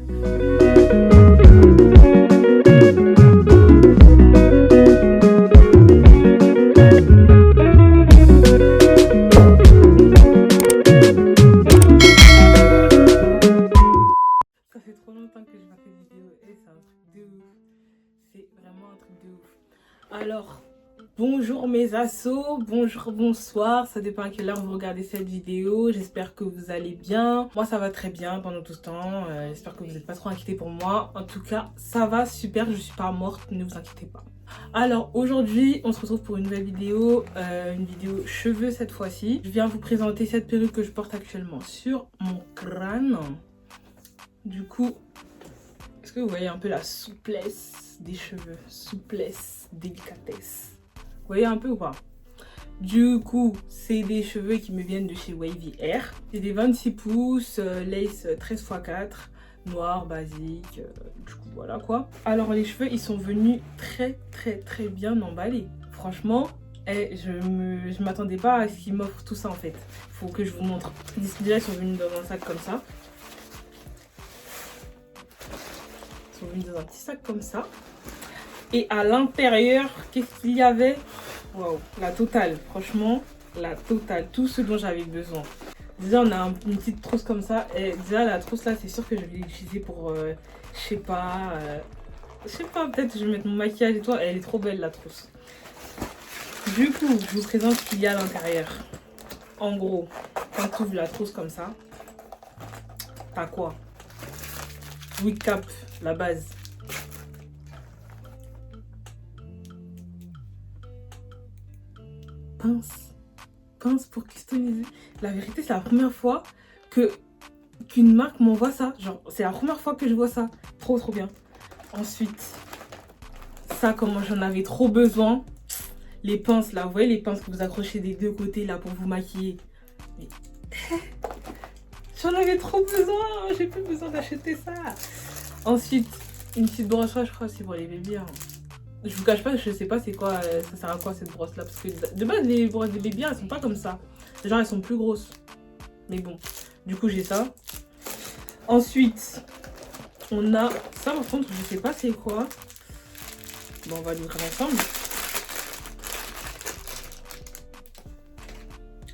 Ça fait trop longtemps que je n'ai pas fait de vidéo et c'est un truc de ouf. C'est vraiment un truc de ouf. Alors, bonjour mes assos, bonjour, bonsoir, ça dépend à quelle heure vous regardez cette vidéo. J'espère que vous allez bien. Moi ça va très bien pendant tout ce temps, j'espère que vous n'êtes pas trop inquiétés pour moi. En tout cas, ça va super, je suis pas morte, ne vous inquiétez pas. Alors aujourd'hui, on se retrouve pour une nouvelle vidéo, une vidéo cheveux cette fois-ci. Je viens vous présenter cette perruque que je porte actuellement sur mon crâne. Du coup, est-ce que vous voyez un peu la souplesse des cheveux? Souplesse, délicatesse. Vous voyez un peu ou pas? Du coup, c'est des cheveux qui me viennent de chez Wavy Hair. C'est des 26 pouces, lace 13x4, noir, basique, du coup voilà quoi. Alors les cheveux, ils sont venus très bien emballés. Franchement, je m'attendais pas à ce qu'ils m'offrent tout ça en fait. Faut que je vous montre. Déjà, ils sont venus dans un sac comme ça. Ils sont venus dans un petit sac comme ça. Et à l'intérieur, qu'est-ce qu'il y avait? Waouh, la totale. Franchement, la totale. Tout ce dont j'avais besoin. Déjà, on a une petite trousse comme ça. Et déjà, la trousse là, c'est sûr que je vais l'utiliser pour, je sais pas, peut-être je vais mettre mon maquillage et tout. Elle est trop belle la trousse. Du coup, je vous présente ce qu'il y a à l'intérieur. En gros, quand tu ouvres la trousse comme ça, t'as quoi? Wig cap, la base. Pince pour customiser. La vérité, c'est la première fois qu'une marque m'envoie ça. Genre, c'est la première fois que je vois ça. Trop bien. Ensuite, ça, comment j'en avais trop besoin. Les pinces là, vous voyez les pinces que vous accrochez des deux côtés là pour vous maquiller. Mais... j'en avais trop besoin. J'ai plus besoin d'acheter ça. Ensuite, une petite brosse, je crois, c'est pour les bébés. Hein. Je vous cache pas, je sais pas c'est quoi, ça sert à quoi cette brosse là. Parce que de base, les brosses des bébés, elles sont pas comme ça. Genre, elles sont plus grosses. Mais bon, du coup, j'ai ça. Ensuite, on a ça par contre, je sais pas c'est quoi. Bon, on va l'ouvrir ensemble.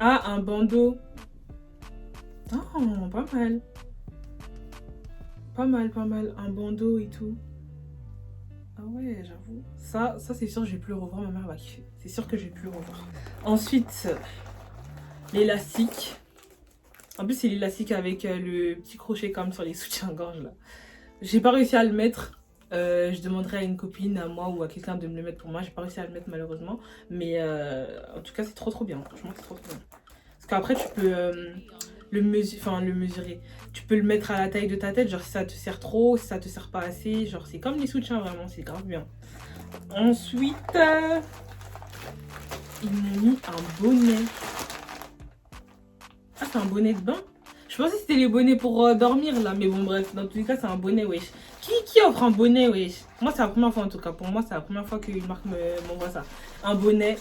Ah, un bandeau. Oh, pas mal. Pas mal. Un bandeau et tout. Ah ouais, j'avoue. Ça c'est sûr, je vais plus le revoir. Ma mère va kiffer. C'est sûr que je vais plus le revoir. Ensuite, l'élastique. En plus, c'est l'élastique avec le petit crochet comme sur les soutiens-gorge là. J'ai pas réussi à le mettre. Je demanderai à une copine, à moi ou à quelqu'un de me le mettre pour moi. J'ai pas réussi à le mettre malheureusement. Mais en tout cas, c'est trop bien. Franchement, c'est trop bien. Parce qu'après, tu peux le mesurer. Tu peux le mettre à la taille de ta tête. Genre, si ça te sert trop, si ça te sert pas assez. Genre, c'est comme les soutiens, vraiment. C'est grave bien. Ensuite, il m'a mis un bonnet. Ah, c'est un bonnet de bain? Je pensais que c'était les bonnets pour dormir là, mais bon bref, dans tous les cas c'est un bonnet, wesh. Qui offre un bonnet, wesh? Moi c'est la première fois en tout cas, pour moi c'est la première fois qu'une marque m'envoie ça. Un bonnet,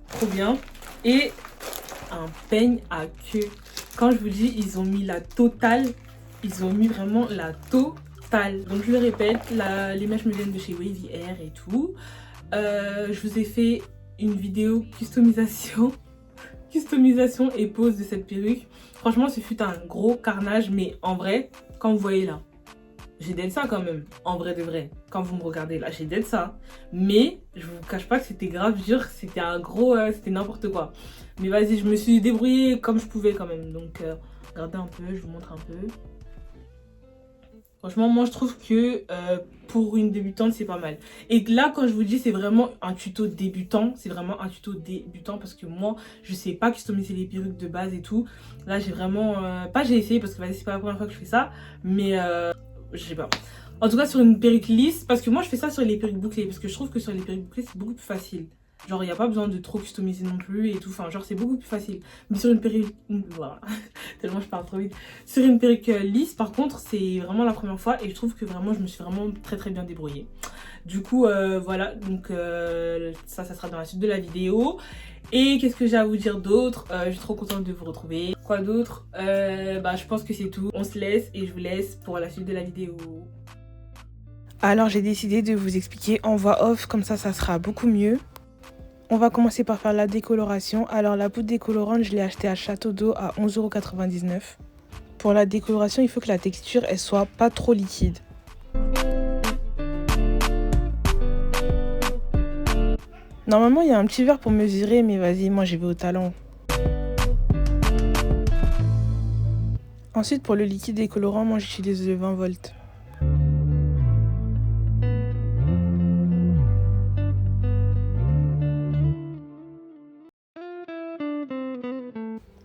trop bien. Et un peigne à queue. Quand je vous dis, ils ont mis la totale, ils ont mis vraiment la totale. Donc je le répète, les mèches me viennent de chez Wavy Hair et tout. Je vous ai fait une vidéo customisation et pose de cette perruque. Franchement, ce fut un gros carnage, mais en vrai, quand vous voyez là, j'ai d'être ça quand même, en vrai de vrai. Quand vous me regardez là, j'ai d'être ça. Mais je vous cache pas que c'était grave dur, c'était un gros, c'était n'importe quoi. Mais vas-y, je me suis débrouillée comme je pouvais quand même. Donc, regardez un peu, je vous montre un peu. Franchement, moi, je trouve que pour une débutante, c'est pas mal. Et là, quand je vous dis, c'est vraiment un tuto débutant. C'est vraiment un tuto débutant parce que moi, je sais pas customiser les perruques de base et tout. Là, j'ai vraiment... j'ai essayé parce que c'est pas la première fois que je fais ça. Mais je sais pas. En tout cas, sur une perruque lisse, parce que moi, je fais ça sur les perruques bouclées. Parce que je trouve que sur les perruques bouclées, c'est beaucoup plus facile. Genre, il n'y a pas besoin de trop customiser non plus et tout. Enfin, genre, c'est beaucoup plus facile. Mais sur une perruque... Voilà. Tellement je parle trop vite. Sur une perruque lisse, par contre, c'est vraiment la première fois. Et je trouve que vraiment, je me suis vraiment très bien débrouillée. Du coup, voilà, donc ça sera dans la suite de la vidéo. Et qu'est-ce que j'ai à vous dire d'autre? Je suis trop contente de vous retrouver. Quoi d'autre? Je pense que c'est tout. On se laisse et je vous laisse pour la suite de la vidéo. Alors j'ai décidé de vous expliquer en voix off, comme ça sera beaucoup mieux. On va commencer par faire la décoloration. Alors la poudre décolorante, je l'ai achetée à Château d'Eau à 11,99 €. Pour la décoloration, il faut que la texture elle soit pas trop liquide. Normalement, il y a un petit verre pour mesurer, mais vas-y, moi j'y vais au talent. Ensuite, pour le liquide décolorant, moi j'utilise le 20 volts.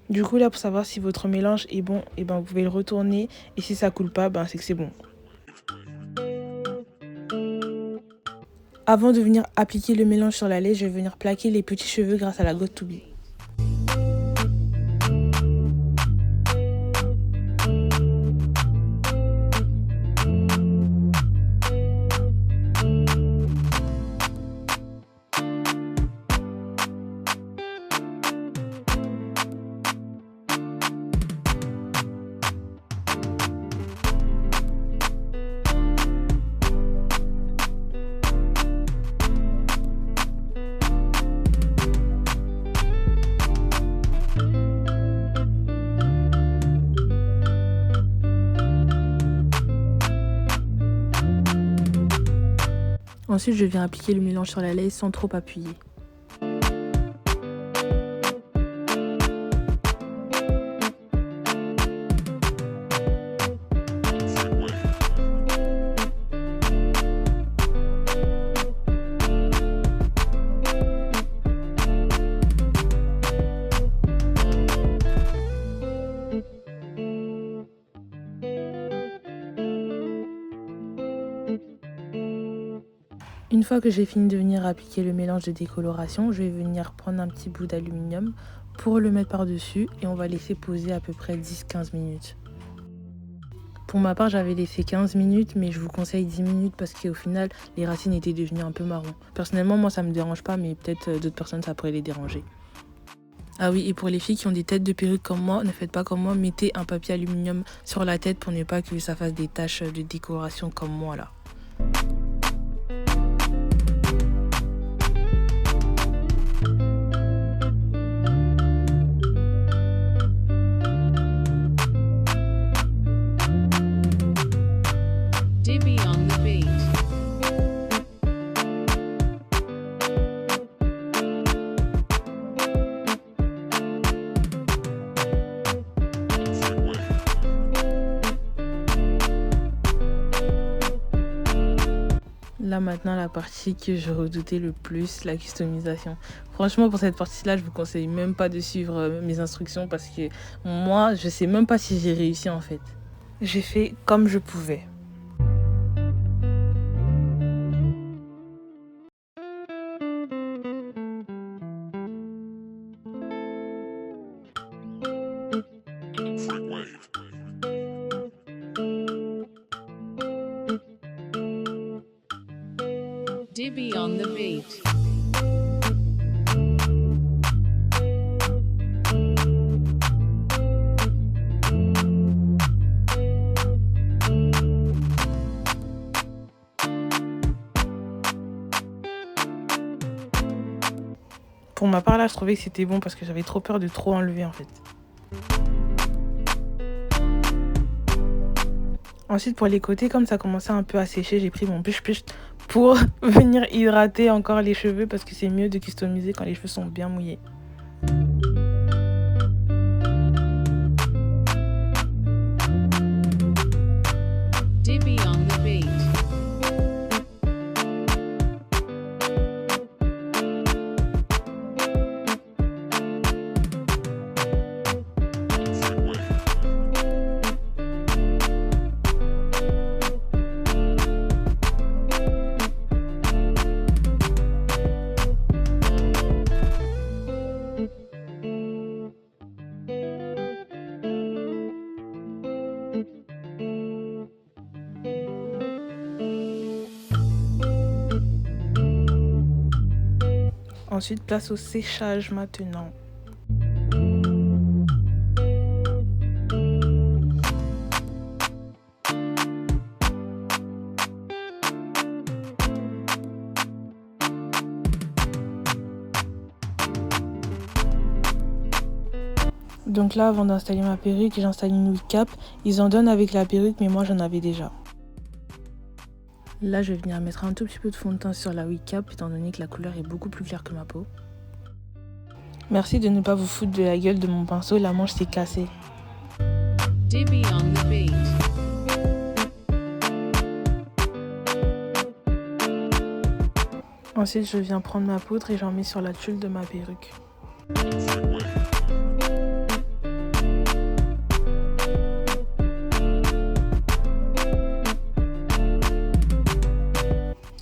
Du coup, là, pour savoir si votre mélange est bon, vous pouvez le retourner. Et si ça coule pas, c'est que c'est bon. Avant de venir appliquer le mélange sur la laisse, je vais venir plaquer les petits cheveux grâce à la Got To Be. Ensuite, je viens appliquer le mélange sur la laisse sans trop appuyer. Une fois que j'ai fini de venir appliquer le mélange de décoloration, je vais venir prendre un petit bout d'aluminium pour le mettre par-dessus et on va laisser poser à peu près 10-15 minutes. Pour ma part, j'avais laissé 15 minutes, mais je vous conseille 10 minutes parce qu'au final, les racines étaient devenues un peu marron. Personnellement, moi, ça me dérange pas, mais peut-être d'autres personnes, ça pourrait les déranger. Ah oui, et pour les filles qui ont des têtes de perruque comme moi, ne faites pas comme moi, mettez un papier aluminium sur la tête pour ne pas que ça fasse des taches de décoration comme moi là. Dibby on the beat. Là maintenant la partie que je redoutais le plus, la customisation. Franchement pour cette partie-là, je vous conseille même pas de suivre mes instructions parce que moi je sais même pas si j'ai réussi en fait. J'ai fait comme je pouvais. Dibby on the beat. Pour ma part là, je trouvais que c'était bon parce que j'avais trop peur de trop enlever en fait. Ensuite pour les côtés, comme ça commençait un peu à sécher, j'ai pris mon push-push pour venir hydrater encore les cheveux parce que c'est mieux de customiser quand les cheveux sont bien mouillés. Dibby on the beat. Ensuite, place au séchage maintenant. Donc là, avant d'installer ma perruque, j'installe une wig cap. Ils en donnent avec la perruque, mais moi j'en avais déjà. Là, je vais venir mettre un tout petit peu de fond de teint sur la wig cap, étant donné que la couleur est beaucoup plus claire que ma peau. Merci de ne pas vous foutre de la gueule de mon pinceau, la manche s'est cassée. Dibby on the beat. Ensuite, je viens prendre ma poudre et j'en mets sur la tuile de ma perruque.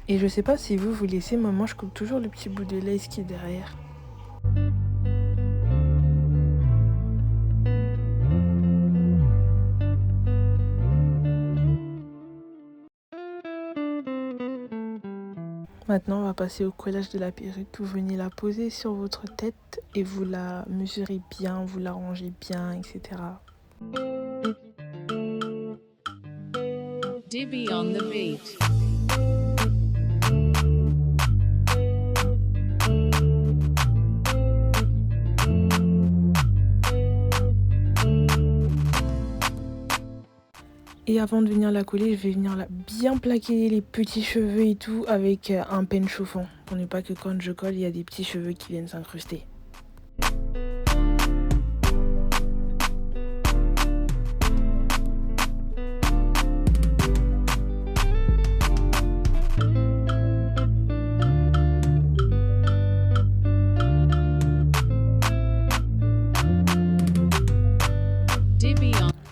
Et je sais pas si vous laissez, mais moi je coupe toujours le petit bout de lace qui est derrière. Maintenant, on va passer au collage de la perruque. Vous venez la poser sur votre tête et vous la mesurez bien, vous la rangez bien, etc. Dibby on the beat. Et avant de venir la coller, je vais venir la bien plaquer les petits cheveux et tout avec un peigne chauffant. Pour ne pas que quand je colle, il y a des petits cheveux qui viennent s'incruster.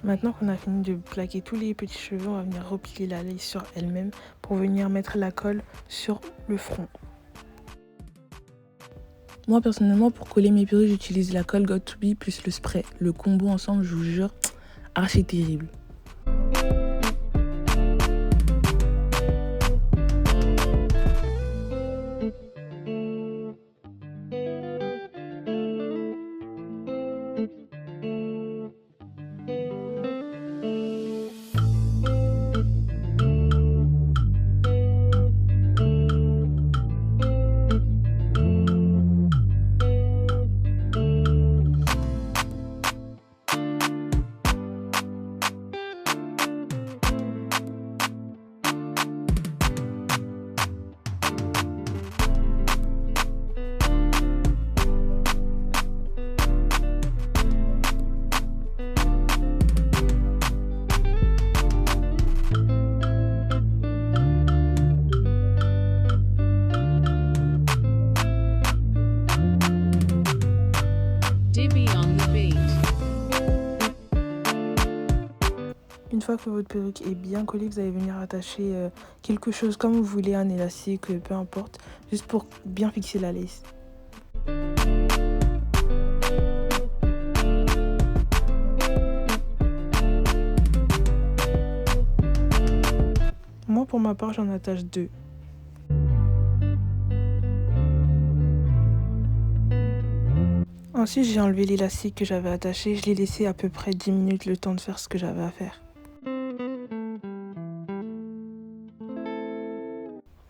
Maintenant qu'on a fini de plaquer tous les petits cheveux, on va venir replier la lace sur elle-même pour venir mettre la colle sur le front. Moi personnellement, pour coller mes perruques, j'utilise la colle Got2b plus le spray. Le combo ensemble, je vous jure, archi terrible. Une fois que votre perruque est bien collée, vous allez venir attacher quelque chose comme vous voulez, un élastique, peu importe, juste pour bien fixer la lace. Moi, pour ma part, j'en attache 2. Ensuite, j'ai enlevé l'élastique que j'avais attaché. Je l'ai laissé à peu près 10 minutes le temps de faire ce que j'avais à faire.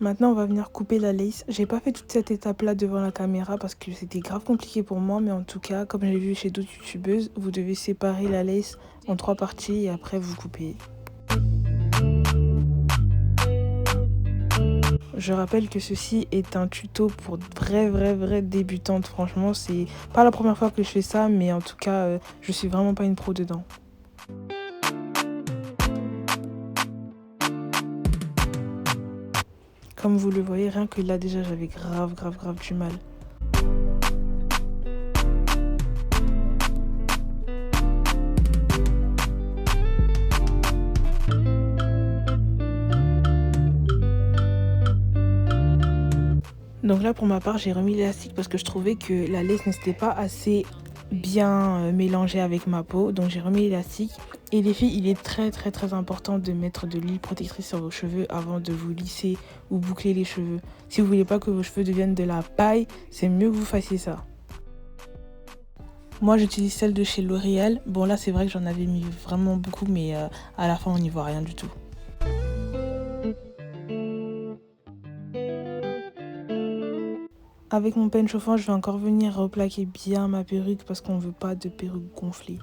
Maintenant, on va venir couper la lace. J'ai pas fait toute cette étape-là devant la caméra parce que c'était grave compliqué pour moi. Mais en tout cas, comme j'ai vu chez d'autres youtubeuses, vous devez séparer la lace en 3 parties et après vous coupez. Je rappelle que ceci est un tuto pour vraies débutantes. Franchement, c'est pas la première fois que je fais ça, mais en tout cas, je suis vraiment pas une pro dedans. Comme vous le voyez, rien que là déjà, j'avais grave du mal. Donc là, pour ma part, j'ai remis l'élastique parce que je trouvais que la lace n'était pas assez bien mélangé avec ma peau. Donc j'ai remis l'élastique. Et les filles, il est très important de mettre de l'huile protectrice sur vos cheveux avant de vous lisser ou boucler les cheveux. Si vous voulez pas que vos cheveux deviennent de la paille, c'est mieux que vous fassiez ça. Moi j'utilise celle de chez L'Oréal. Bon là c'est vrai que j'en avais mis vraiment beaucoup, mais à la fin on n'y voit rien du tout. Avec mon peigne chauffant, je vais encore venir replaquer bien ma perruque parce qu'on veut pas de perruque gonflée.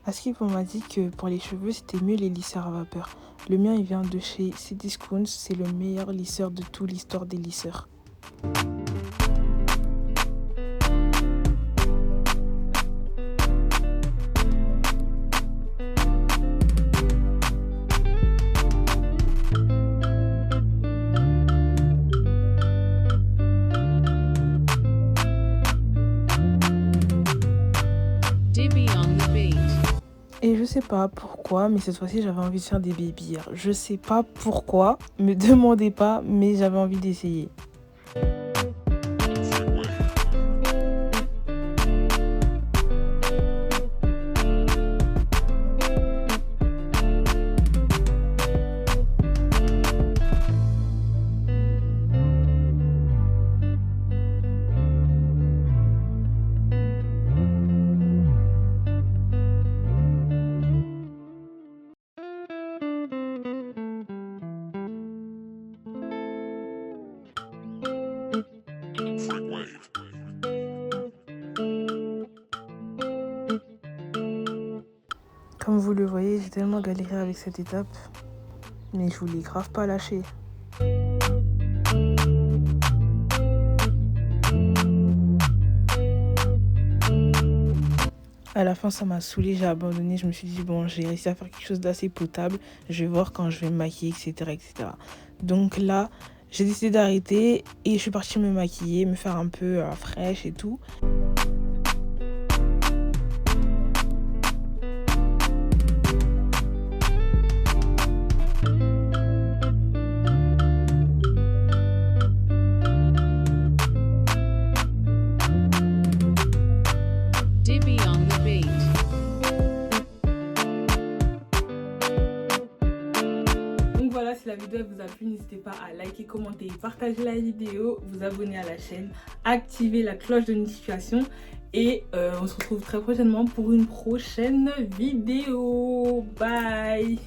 Askip m'a dit que pour les cheveux c'était mieux les lisseurs à vapeur. Le mien il vient de chez Cdiscount, c'est le meilleur lisseur de toute l'histoire des lisseurs. Dibby on the beat. Et je sais pas pourquoi, mais cette fois-ci j'avais envie de faire des baby hairs. Je sais pas pourquoi, me demandez pas, mais j'avais envie d'essayer. Comme vous le voyez, j'ai tellement galéré avec cette étape, mais je voulais grave pas lâcher. À la fin, ça m'a saoulée, j'ai abandonné. Je me suis dit, bon, j'ai réussi à faire quelque chose d'assez potable. Je vais voir quand je vais me maquiller, etc. Donc là, j'ai décidé d'arrêter et je suis partie me maquiller, me faire un peu fraîche et tout. Dibby on the beat. Donc voilà, si la vidéo vous a plu, n'hésitez pas à liker, commenter, partager la vidéo, vous abonner à la chaîne, activer la cloche de notification et on se retrouve très prochainement pour une prochaine vidéo. Bye!